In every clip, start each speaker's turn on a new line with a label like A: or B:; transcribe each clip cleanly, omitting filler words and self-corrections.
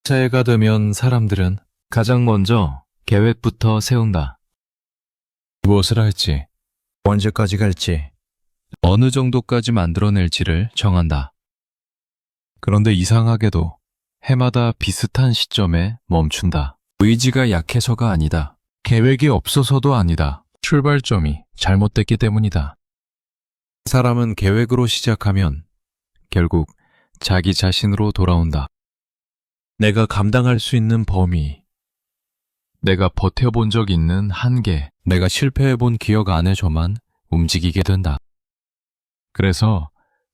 A: 새해가 되면 사람들은 가장 먼저 계획부터 세운다. 무엇을 할지,
B: 언제까지 갈지.
A: 어느 정도까지 만들어낼지를 정한다. 그런데 이상하게도 해마다 비슷한 시점에 멈춘다. 의지가 약해서가 아니다. 계획이 없어서도 아니다. 출발점이 잘못됐기 때문이다. 사람은 계획으로 시작하면 결국 자기 자신으로 돌아온다. 내가 감당할 수 있는 범위, 내가 버텨본 적 있는 한계, 내가 실패해본 기억 안에서만 움직이게 된다. 그래서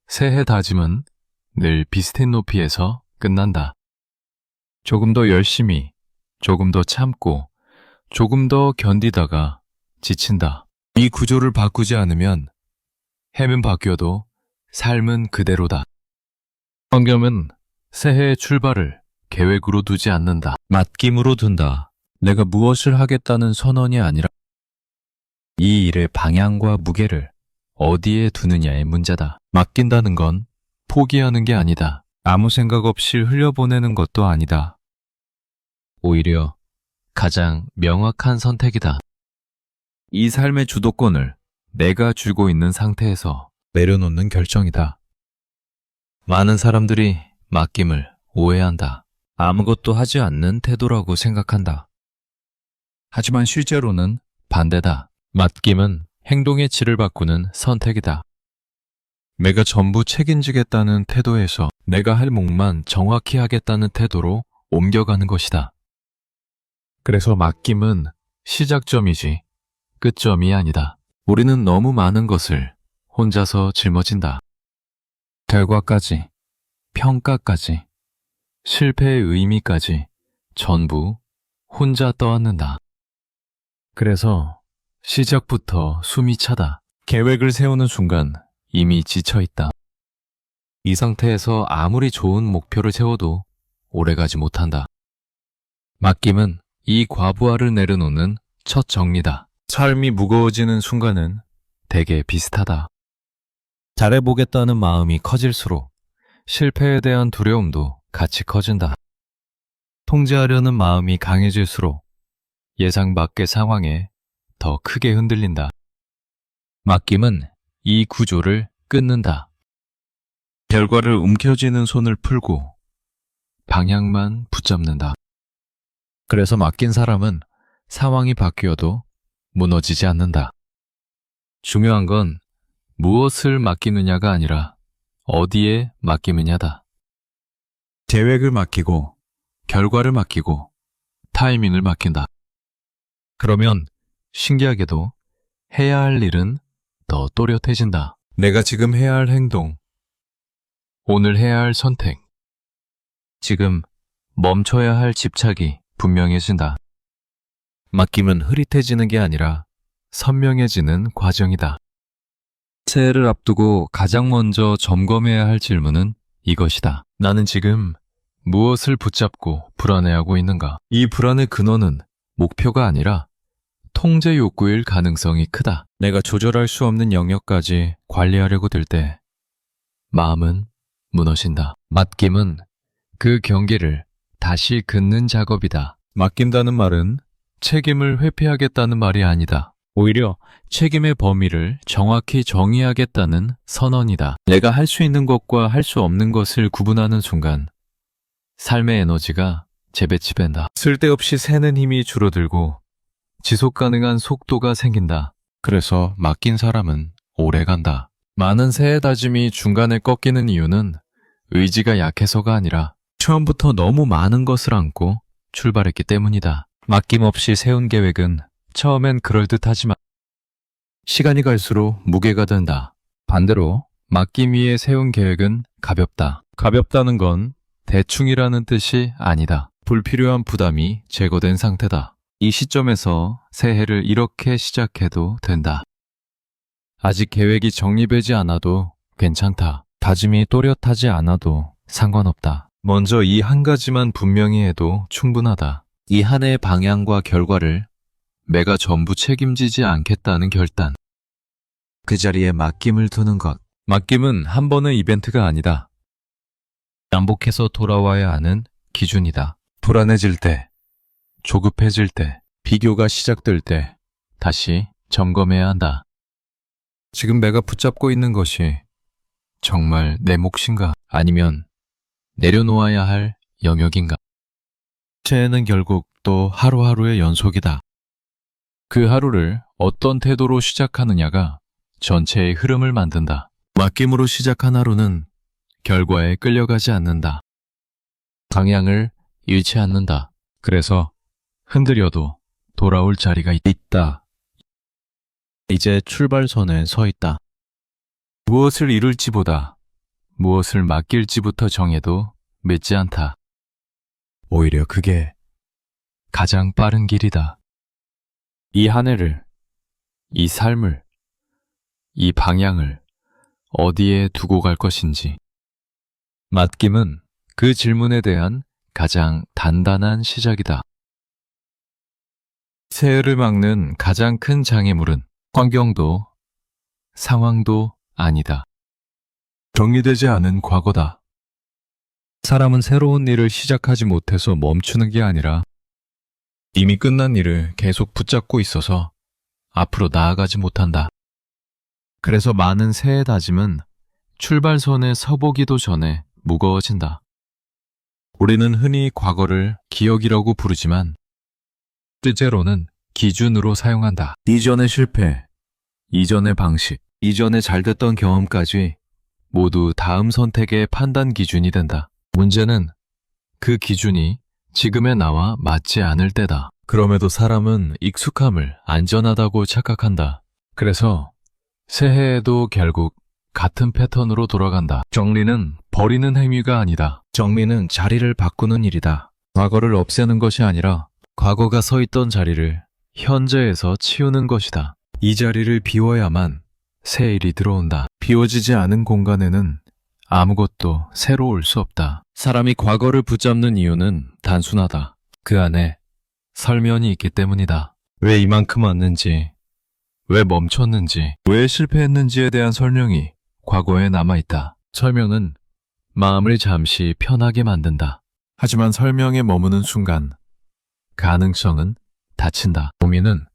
A: 새해 다짐은 늘 비슷한 높이에서 끝난다. 조금 더 열심히, 조금 더 참고, 조금 더 견디다가 지친다. 이 구조를 바꾸지 않으면 해는 바뀌어도 삶은 그대로다. 성경은 새해의 출발을 계획으로 두지 않는다. 맡김으로 둔다. 내가 무엇을 하겠다는 선언이 아니라 이 일의 방향과 무게를 어디에 두느냐의 문제다. 맡긴다는 건 포기하는 게 아니다. 아무 생각 없이 흘려보내는 것도 아니다. 오히려 가장 명확한 선택이다. 이 삶의 주도권을 내가 쥐고 있는 상태에서 내려놓는 결정이다. 많은 사람들이 맡김을 오해한다. 아무것도 하지 않는 태도라고 생각한다. 하지만 실제로는 반대다. 맡김은 행동의 질을 바꾸는 선택이다. 내가 전부 책임지겠다는 태도에서 내가 할 몫만 정확히 하겠다는 태도로 옮겨가는 것이다. 그래서 맡김은 시작점이지 끝점이 아니다. 우리는 너무 많은 것을 혼자서 짊어진다. 결과까지, 평가까지, 실패의 의미까지 전부 혼자 떠안는다. 그래서 시작부터 숨이 차다. 계획을 세우는 순간 이미 지쳐있다. 이 상태에서 아무리 좋은 목표를 세워도 오래가지 못한다. 맡김은 이 과부하를 내려놓는 첫 정리다. 삶이 무거워지는 순간은 되게 비슷하다. 잘해보겠다는 마음이 커질수록 실패에 대한 두려움도 같이 커진다. 통제하려는 마음이 강해질수록 예상 밖의 상황에 더 크게 흔들린다. 맡김은 이 구조를 끊는다. 결과를 움켜쥐는 손을 풀고 방향만 붙잡는다. 그래서 맡긴 사람은 상황이 바뀌어도 무너지지 않는다. 중요한 건 무엇을 맡기느냐가 아니라 어디에 맡기느냐다. 계획을 맡기고, 결과를 맡기고, 타이밍을 맡긴다. 그러면 신기하게도 해야 할 일은 더 또렷해진다. 내가 지금 해야 할 행동, 오늘 해야 할 선택, 지금 멈춰야 할 집착이 분명해진다. 맡김은 흐릿해지는 게 아니라 선명해지는 과정이다. 새해를 앞두고 가장 먼저 점검해야 할 질문은 이것이다. 나는 지금 무엇을 붙잡고 불안해하고 있는가? 이 불안의 근원은 목표가 아니라 통제 욕구일 가능성이 크다. 내가 조절할 수 없는 영역까지 관리하려고 들 때 마음은 무너진다. 맡김은 그 경계를 다시 긋는 작업이다. 맡긴다는 말은 책임을 회피하겠다는 말이 아니다. 오히려 책임의 범위를 정확히 정의하겠다는 선언이다. 내가 할 수 있는 것과 할 수 없는 것을 구분하는 순간 삶의 에너지가 재배치된다. 쓸데없이 새는 힘이 줄어들고 지속 가능한 속도가 생긴다. 그래서 맡긴 사람은 오래 간다. 많은 새해 다짐이 중간에 꺾이는 이유는 의지가 약해서가 아니라 처음부터 너무 많은 것을 안고 출발했기 때문이다. 맡김없이 세운 계획은 처음엔 그럴듯하지만 시간이 갈수록 무게가 된다. 반대로 맡김 위에 세운 계획은 가볍다. 가볍다는 건 대충이라는 뜻이 아니다. 불필요한 부담이 제거된 상태다. 이 시점에서 새해를 이렇게 시작해도 된다. 아직 계획이 정리되지 않아도 괜찮다. 다짐이 또렷하지 않아도 상관없다. 먼저 이 한 가지만 분명히 해도 충분하다. 이 한 해의 방향과 결과를 내가 전부 책임지지 않겠다는 결단. 그 자리에 맡김을 두는 것. 맡김은 한 번의 이벤트가 아니다. 반복해서 돌아와야 하는 기준이다. 불안해질 때, 조급해질 때, 비교가 시작될 때 다시 점검해야 한다. 지금 내가 붙잡고 있는 것이 정말 내 몫인가? 아니면 내려놓아야 할 영역인가? 새해는 결국 또 하루하루의 연속이다. 그 하루를 어떤 태도로 시작하느냐가 전체의 흐름을 만든다. 맡김으로 시작한 하루는 결과에 끌려가지 않는다. 방향을 잃지 않는다. 그래서 흔들려도 돌아올 자리가 있다. 이제 출발선에 서 있다. 무엇을 이룰지보다 무엇을 맡길지부터 정해도 늦지 않다. 오히려 그게 가장 빠른 길이다. 이 한 해를, 이 삶을, 이 방향을 어디에 두고 갈 것인지. 맡김은 그 질문에 대한 가장 단단한 시작이다. 새해를 막는 가장 큰 장애물은 환경도 상황도 아니다. 정리되지 않은 과거다. 사람은 새로운 일을 시작하지 못해서 멈추는 게 아니라 이미 끝난 일을 계속 붙잡고 있어서 앞으로 나아가지 못한다. 그래서 많은 새해 다짐은 출발선에 서보기도 전에 무거워진다. 우리는 흔히 과거를 기억이라고 부르지만 실제로는 기준으로 사용한다. 이전의 실패, 이전의 방식, 이전에 잘됐던 경험까지 모두 다음 선택의 판단 기준이 된다. 문제는 그 기준이 지금의 나와 맞지 않을 때다. 그럼에도 사람은 익숙함을 안전하다고 착각한다. 그래서 새해에도 결국 같은 패턴으로 돌아간다. 정리는 버리는 행위가 아니다. 정리는 자리를 바꾸는 일이다. 과거를 없애는 것이 아니라 과거가 서 있던 자리를 현재에서 치우는 것이다. 이 자리를 비워야만 새 일이 들어온다. 비워지지 않은 공간에는 아무것도 새로 올 수 없다. 사람이 과거를 붙잡는 이유는 단순하다. 그 안에 설면이 있기 때문이다. 왜 이만큼 왔는지, 왜 멈췄는지, 왜 실패했는지에 대한 설명이 과거에 남아있다. 설명은 마음을 잠시 편하게 만든다. 하지만 설명에 머무는 순간 가능성은 닫힌다. 고민은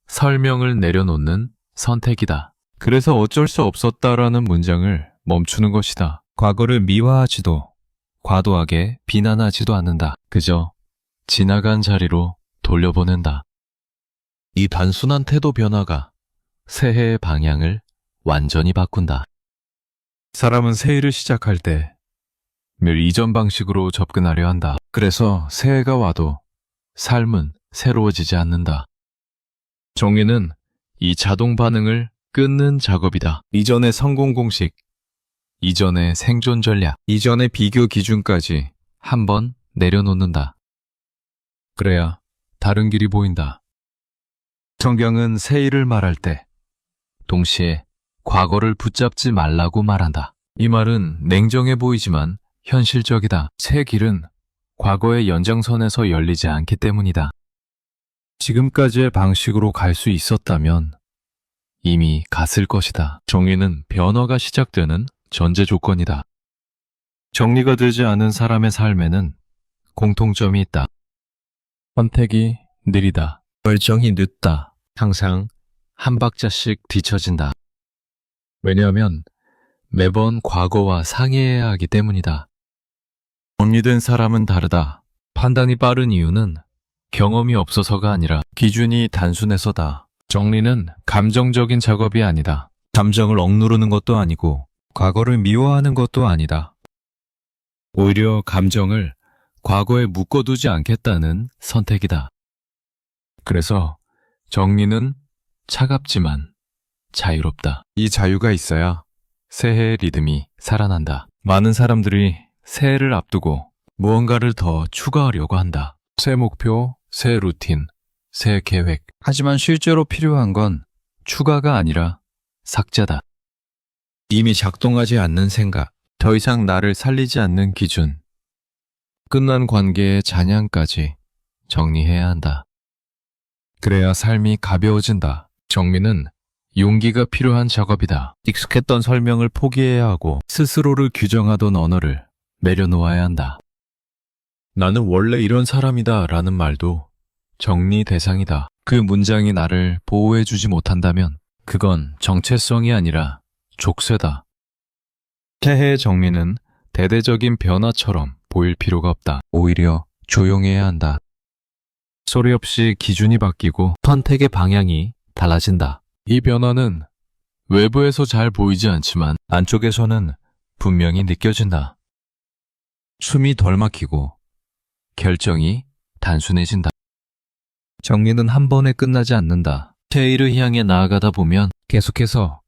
A: 설명을 내려놓는 선택이다. 그래서 어쩔 수 없었다라는 문장을 멈추는 것이다. 과거를 미화하지도 과도하게 비난하지도 않는다. 그저 지나간 자리로 돌려보낸다. 이 단순한 태도 변화가 새해의 방향을 완전히 바꾼다. 사람은 새해를 시작할 때 늘 이전 방식으로 접근하려 한다. 그래서 새해가 와도 삶은 새로워지지 않는다. 정의는 이 자동 반응을 끊는 작업이다. 이전의 성공 공식, 이전의 생존 전략, 이전의 비교 기준까지 한번 내려놓는다. 그래야 다른 길이 보인다. 성경은 새 일을 말할 때 동시에 과거를 붙잡지 말라고 말한다. 이 말은 냉정해 보이지만 현실적이다. 새 길은 과거의 연장선에서 열리지 않기 때문이다. 지금까지의 방식으로 갈 수 있었다면 이미 갔을 것이다. 정의는 변화가 시작되는 전제 조건이다. 정리가 되지 않은 사람의 삶에는 공통점이 있다. 선택이 느리다. 결정이 늦다. 항상 한 박자씩 뒤처진다. 왜냐하면 매번 과거와 상의해야 하기 때문이다. 정리된 사람은 다르다. 판단이 빠른 이유는 경험이 없어서가 아니라 기준이 단순해서다. 정리는 감정적인 작업이 아니다. 감정을 억누르는 것도 아니고 과거를 미워하는 것도 아니다. 오히려 감정을 과거에 묶어두지 않겠다는 선택이다. 그래서 정리는 차갑지만 자유롭다. 이 자유가 있어야 새해의 리듬이 살아난다. 많은 사람들이 새해를 앞두고 무언가를 더 추가하려고 한다. 새 목표, 새 루틴, 새 계획. 하지만 실제로 필요한 건 추가가 아니라 삭제다. 이미 작동하지 않는 생각, 더 이상 나를 살리지 않는 기준, 끝난 관계의 잔향까지 정리해야 한다. 그래야 삶이 가벼워진다. 정리는 용기가 필요한 작업이다. 익숙했던 설명을 포기해야 하고 스스로를 규정하던 언어를 내려놓아야 한다. 나는 원래 이런 사람이다 라는 말도 정리 대상이다. 그 문장이 나를 보호해주지 못한다면 그건 정체성이 아니라 족쇄다. 새해의 정리는 대대적인 변화처럼 보일 필요가 없다. 오히려 조용해야 한다. 소리 없이 기준이 바뀌고 선택의 방향이 달라진다. 이 변화는 외부에서 잘 보이지 않지만 안쪽에서는 분명히 느껴진다. 숨이 덜 막히고 결정이 단순해진다. 정리는 한 번에 끝나지 않는다. 새해를 향해 나아가다 보면 계속해서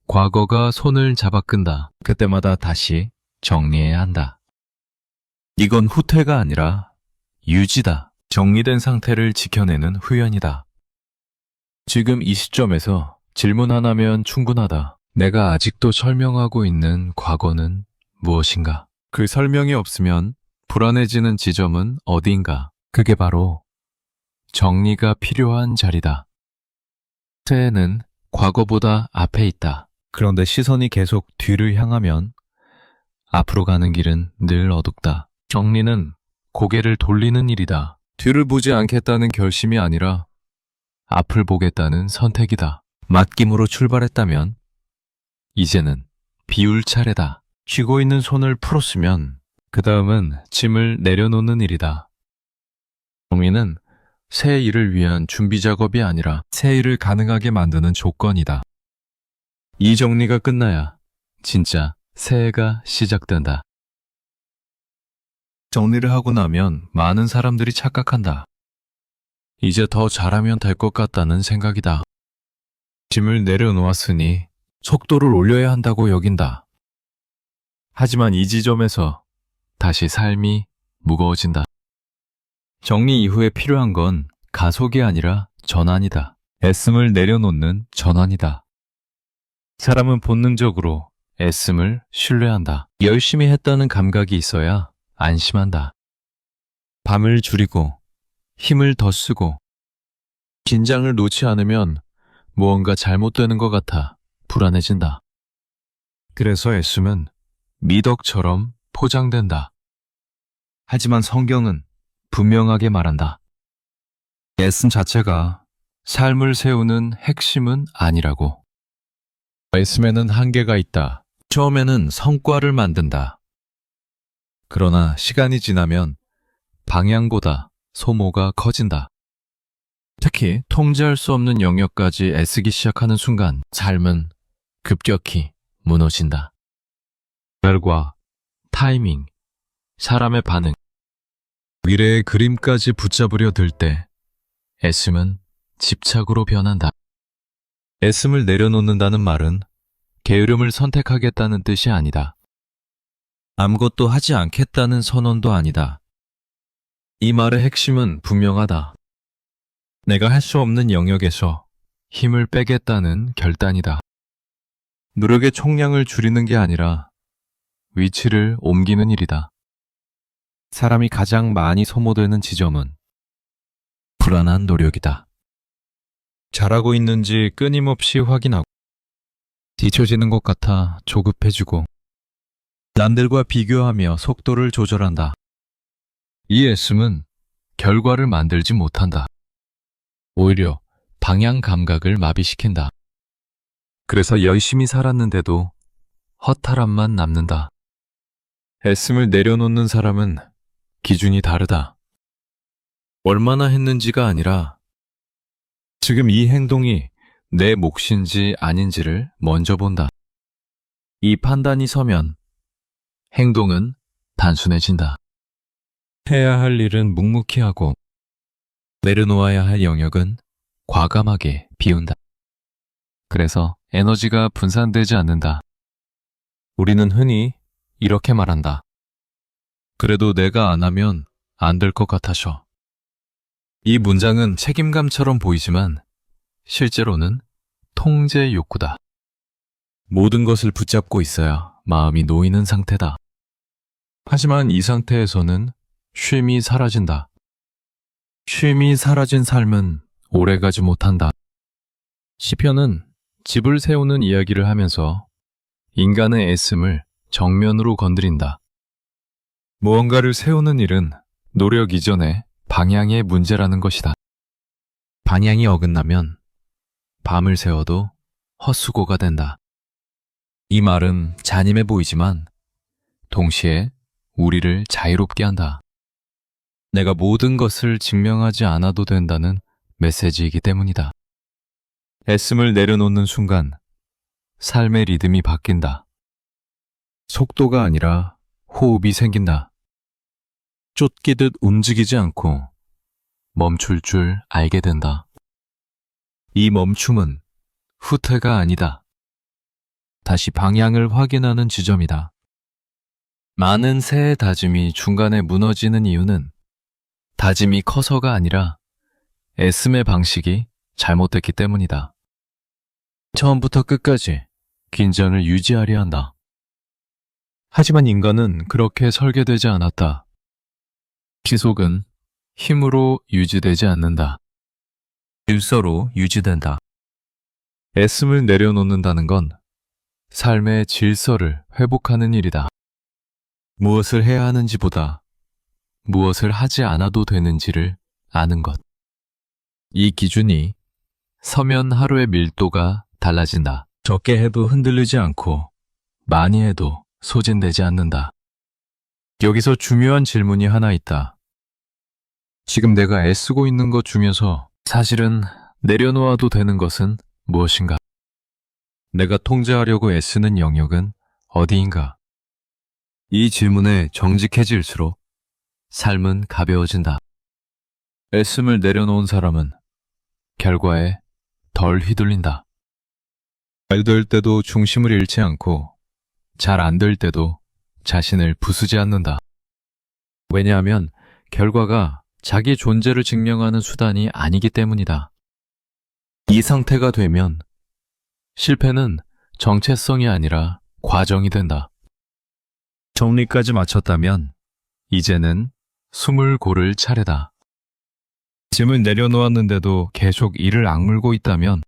A: 과거가 손을 잡아 끈다. 그때마다 다시 정리해야 한다. 이건 후퇴가 아니라 유지다. 정리된 상태를 지켜내는 훈련이다. 지금 이 시점에서 질문 하나면 충분하다. 내가 아직도 설명하고 있는 과거는 무엇인가? 그 설명이 없으면 불안해지는 지점은 어디인가? 그게 바로 정리가 필요한 자리다. 새해는 과거보다 앞에 있다. 그런데 시선이 계속 뒤를 향하면 앞으로 가는 길은 늘 어둡다. 정리는 고개를 돌리는 일이다. 뒤를 보지 않겠다는 결심이 아니라 앞을 보겠다는 선택이다. 맡김으로 출발했다면 이제는 비울 차례다. 쥐고 있는 손을 풀었으면 그 다음은 짐을 내려놓는 일이다. 정리는 새 일을 위한 준비 작업이 아니라 새 일을 가능하게 만드는 조건이다. 이 정리가 끝나야 진짜 새해가 시작된다. 정리를 하고 나면 많은 사람들이 착각한다. 이제 더 잘하면 될 것 같다는 생각이다. 짐을 내려놓았으니 속도를 올려야 한다고 여긴다. 하지만 이 지점에서 다시 삶이 무거워진다. 정리 이후에 필요한 건 가속이 아니라 전환이다. 애씀을 내려놓는 전환이다. 사람은 본능적으로 애씀을 신뢰한다. 열심히 했다는 감각이 있어야 안심한다. 밤을 줄이고 힘을 더 쓰고 긴장을 놓지 않으면 무언가 잘못되는 것 같아 불안해진다. 그래서 애씀은 미덕처럼 포장된다. 하지만 성경은 분명하게 말한다. 애씀 자체가 삶을 세우는 핵심은 아니라고. 애씀에는 한계가 있다. 처음에는 성과를 만든다. 그러나 시간이 지나면 방향보다 소모가 커진다. 특히 통제할 수 없는 영역까지 애쓰기 시작하는 순간 삶은 급격히 무너진다. 결과, 타이밍, 사람의 반응, 미래의 그림까지 붙잡으려 들 때 애씀은 집착으로 변한다. 애씀을 내려놓는다는 말은 게으름을 선택하겠다는 뜻이 아니다. 아무것도 하지 않겠다는 선언도 아니다. 이 말의 핵심은 분명하다. 내가 할 수 없는 영역에서 힘을 빼겠다는 결단이다. 노력의 총량을 줄이는 게 아니라 위치를 옮기는 일이다. 사람이 가장 많이 소모되는 지점은 불안한 노력이다. 잘하고 있는지 끊임없이 확인하고 뒤처지는 것 같아 조급해지고 남들과 비교하며 속도를 조절한다. 이 애씀은 결과를 만들지 못한다. 오히려 방향 감각을 마비시킨다. 그래서 열심히 살았는데도 허탈함만 남는다. 애씀을 내려놓는 사람은 기준이 다르다. 얼마나 했는지가 아니라 지금 이 행동이 내 몫인지 아닌지를 먼저 본다. 이 판단이 서면 행동은 단순해진다. 해야 할 일은 묵묵히 하고 내려놓아야 할 영역은 과감하게 비운다. 그래서 에너지가 분산되지 않는다. 우리는 흔히 이렇게 말한다. 그래도 내가 안 하면 안 될 것 같아서. 이 문장은 책임감처럼 보이지만 실제로는 통제 욕구다. 모든 것을 붙잡고 있어야 마음이 놓이는 상태다. 하지만 이 상태에서는 쉼이 사라진다. 쉼이 사라진 삶은 오래가지 못한다. 시편은 집을 세우는 이야기를 하면서 인간의 애씀을 정면으로 건드린다. 무언가를 세우는 일은 노력 이전에 방향의 문제라는 것이다. 방향이 어긋나면 밤을 새워도 헛수고가 된다. 이 말은 잔인해 보이지만 동시에 우리를 자유롭게 한다. 내가 모든 것을 증명하지 않아도 된다는 메시지이기 때문이다. 애씀을 내려놓는 순간 삶의 리듬이 바뀐다. 속도가 아니라 호흡이 생긴다. 쫓기듯 움직이지 않고 멈출 줄 알게 된다. 이 멈춤은 후퇴가 아니다. 다시 방향을 확인하는 지점이다. 많은 새해 다짐이 중간에 무너지는 이유는 다짐이 커서가 아니라 애씀의 방식이 잘못됐기 때문이다. 처음부터 끝까지 긴장을 유지하려 한다. 하지만 인간은 그렇게 설계되지 않았다. 지속은 힘으로 유지되지 않는다. 질서로 유지된다. 애씀을 내려놓는다는 건 삶의 질서를 회복하는 일이다. 무엇을 해야 하는지보다 무엇을 하지 않아도 되는지를 아는 것. 이 기준이 서면 하루의 밀도가 달라진다. 적게 해도 흔들리지 않고 많이 해도 소진되지 않는다. 여기서 중요한 질문이 하나 있다. 지금 내가 애쓰고 있는 것 중에서 사실은 내려놓아도 되는 것은 무엇인가? 내가 통제하려고 애쓰는 영역은 어디인가? 이 질문에 정직해질수록 삶은 가벼워진다. 애씀을 내려놓은 사람은 결과에 덜 휘둘린다. 잘 될 때도 중심을 잃지 않고 잘 안 될 때도 자신을 부수지 않는다. 왜냐하면 결과가 자기 존재를 증명하는 수단이 아니기 때문이다. 이 상태가 되면 실패는 정체성이 아니라 과정이 된다. 정리까지 마쳤다면 이제는 숨을 고를 차례다. 짐을 내려놓았는데도 계속 이를 악물고 있다면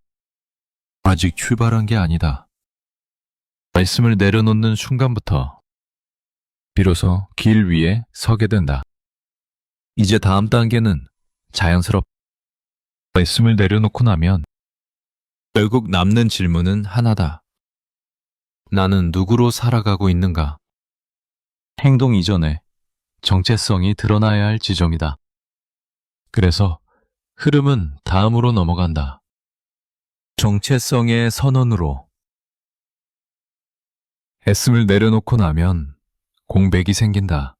A: 아직 출발한 게 아니다. 말씀을 내려놓는 순간부터 비로소 길 위에 서게 된다. 이제 다음 단계는 자연스럽다. 말씀을 내려놓고 나면 결국 남는 질문은 하나다. 나는 누구로 살아가고 있는가? 행동 이전에 정체성이 드러나야 할 지점이다. 그래서 흐름은 다음으로 넘어간다. 정체성의 선언으로. 애씀을 내려놓고 나면 공백이 생긴다.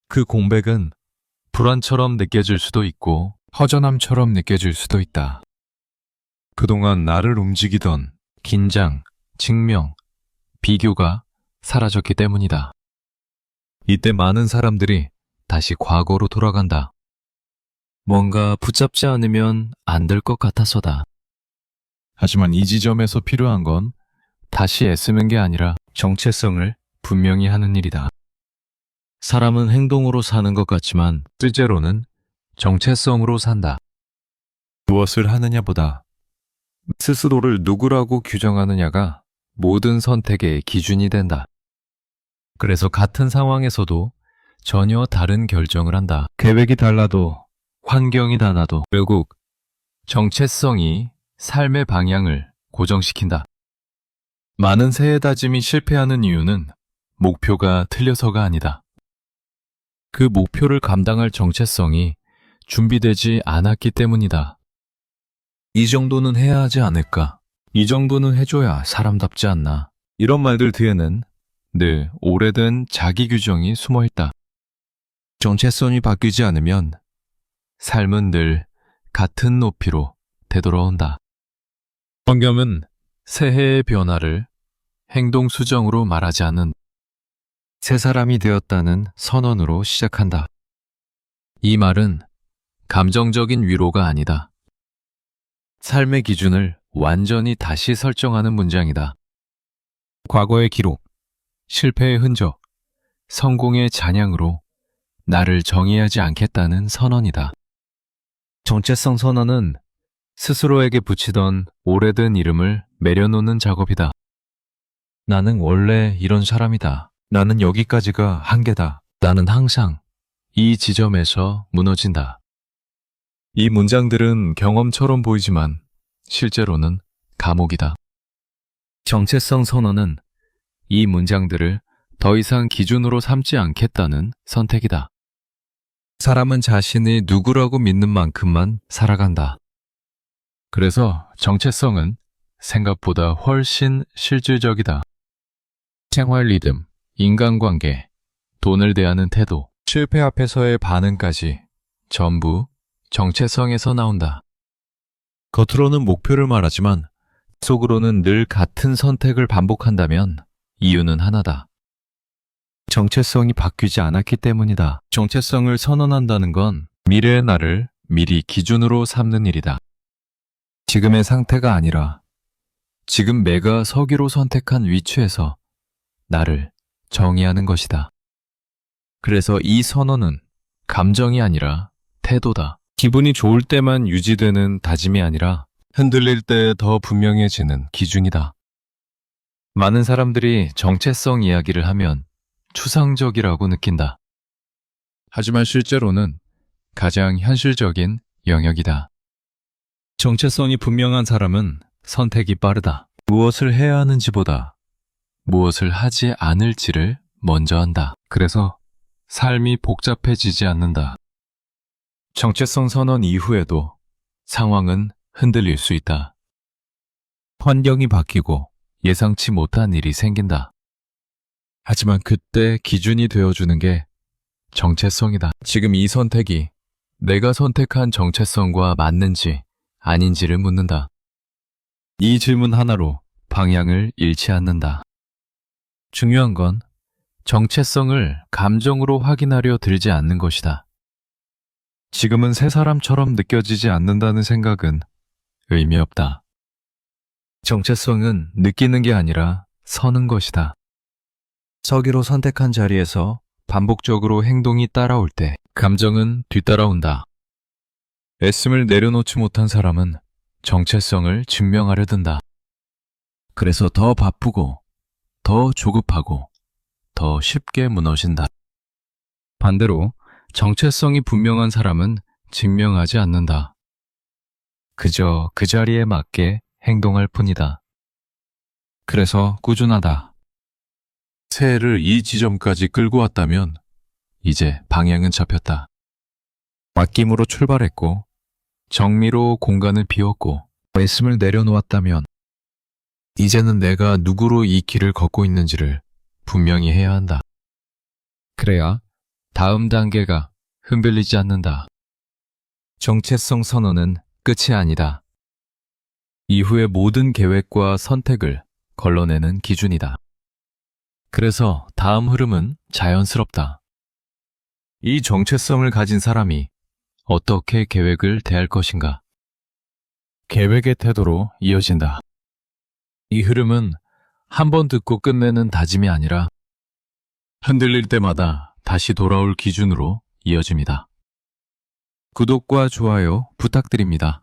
A: 그 공백은 불안처럼 느껴질 수도 있고 허전함처럼 느껴질 수도 있다. 그동안 나를 움직이던 긴장, 증명, 비교가 사라졌기 때문이다. 이때 많은 사람들이 다시 과거로 돌아간다. 뭔가 붙잡지 않으면 안 될 것 같아서다. 하지만 이 지점에서 필요한 건 다시 애쓰는 게 아니라 정체성을 분명히 하는 일이다. 사람은 행동으로 사는 것 같지만 실제로는 정체성으로 산다. 무엇을 하느냐보다 스스로를 누구라고 규정하느냐가 모든 선택의 기준이 된다. 그래서 같은 상황에서도 전혀 다른 결정을 한다. 계획이 달라도 환경이 달라도 결국 정체성이 삶의 방향을 고정시킨다. 많은 새해 다짐이 실패하는 이유는 목표가 틀려서가 아니다. 그 목표를 감당할 정체성이 준비되지 않았기 때문이다. 이 정도는 해야 하지 않을까? 이 정도는 해줘야 사람답지 않나? 이런 말들 뒤에는 늘 오래된 자기 규정이 숨어 있다. 정체성이 바뀌지 않으면 삶은 늘 같은 높이로 되돌아온다. 성경은 새해의 변화를 행동 수정으로 말하지 않는 새 사람이 되었다는 선언으로 시작한다. 이 말은 감정적인 위로가 아니다. 삶의 기준을 완전히 다시 설정하는 문장이다. 과거의 기록, 실패의 흔적, 성공의 잔향으로 나를 정의하지 않겠다는 선언이다. 정체성 선언은 스스로에게 붙이던 오래된 이름을 내려놓는 작업이다. 나는 원래 이런 사람이다. 나는 여기까지가 한계다. 나는 항상 이 지점에서 무너진다. 이 문장들은 경험처럼 보이지만 실제로는 감옥이다. 정체성 선언은 이 문장들을 더 이상 기준으로 삼지 않겠다는 선택이다. 사람은 자신이 누구라고 믿는 만큼만 살아간다. 그래서 정체성은 생각보다 훨씬 실질적이다. 생활 리듬, 인간관계, 돈을 대하는 태도, 실패 앞에서의 반응까지 전부 정체성에서 나온다. 겉으로는 목표를 말하지만 속으로는 늘 같은 선택을 반복한다면 이유는 하나다. 정체성이 바뀌지 않았기 때문이다. 정체성을 선언한다는 건 미래의 나를 미리 기준으로 삼는 일이다. 지금의 상태가 아니라 지금 내가 서기로 선택한 위치에서 나를 정의하는 것이다. 그래서 이 선언은 감정이 아니라 태도다. 기분이 좋을 때만 유지되는 다짐이 아니라 흔들릴 때 더 분명해지는 기준이다. 많은 사람들이 정체성 이야기를 하면 추상적이라고 느낀다. 하지만 실제로는 가장 현실적인 영역이다. 정체성이 분명한 사람은 선택이 빠르다. 무엇을 해야 하는지보다 무엇을 하지 않을지를 먼저 한다. 그래서 삶이 복잡해지지 않는다. 정체성 선언 이후에도 상황은 흔들릴 수 있다. 환경이 바뀌고 예상치 못한 일이 생긴다. 하지만 그때 기준이 되어주는 게 정체성이다. 지금 이 선택이 내가 선택한 정체성과 맞는지 아닌지를 묻는다. 이 질문 하나로 방향을 잃지 않는다. 중요한 건 정체성을 감정으로 확인하려 들지 않는 것이다. 지금은 새 사람처럼 느껴지지 않는다는 생각은 의미 없다. 정체성은 느끼는 게 아니라 서는 것이다. 서기로 선택한 자리에서 반복적으로 행동이 따라올 때 감정은 뒤따라온다. 애씀을 내려놓지 못한 사람은 정체성을 증명하려 든다. 그래서 더 바쁘고 더 조급하고 더 쉽게 무너진다. 반대로 정체성이 분명한 사람은 증명하지 않는다. 그저 그 자리에 맞게 행동할 뿐이다. 그래서 꾸준하다. 새해를 이 지점까지 끌고 왔다면 이제 방향은 잡혔다. 맡김으로 출발했고 정리로 공간을 비웠고 애씀을 내려놓았다면 이제는 내가 누구로 이 길을 걷고 있는지를 분명히 해야 한다. 그래야 다음 단계가 흔들리지 않는다. 정체성 선언은 끝이 아니다. 이후의 모든 계획과 선택을 걸러내는 기준이다. 그래서 다음 흐름은 자연스럽다. 이 정체성을 가진 사람이 어떻게 계획을 대할 것인가? 계획의 태도로 이어진다. 이 흐름은 한 번 듣고 끝내는 다짐이 아니라 흔들릴 때마다 다시 돌아올 기준으로 이어집니다. 구독과 좋아요 부탁드립니다.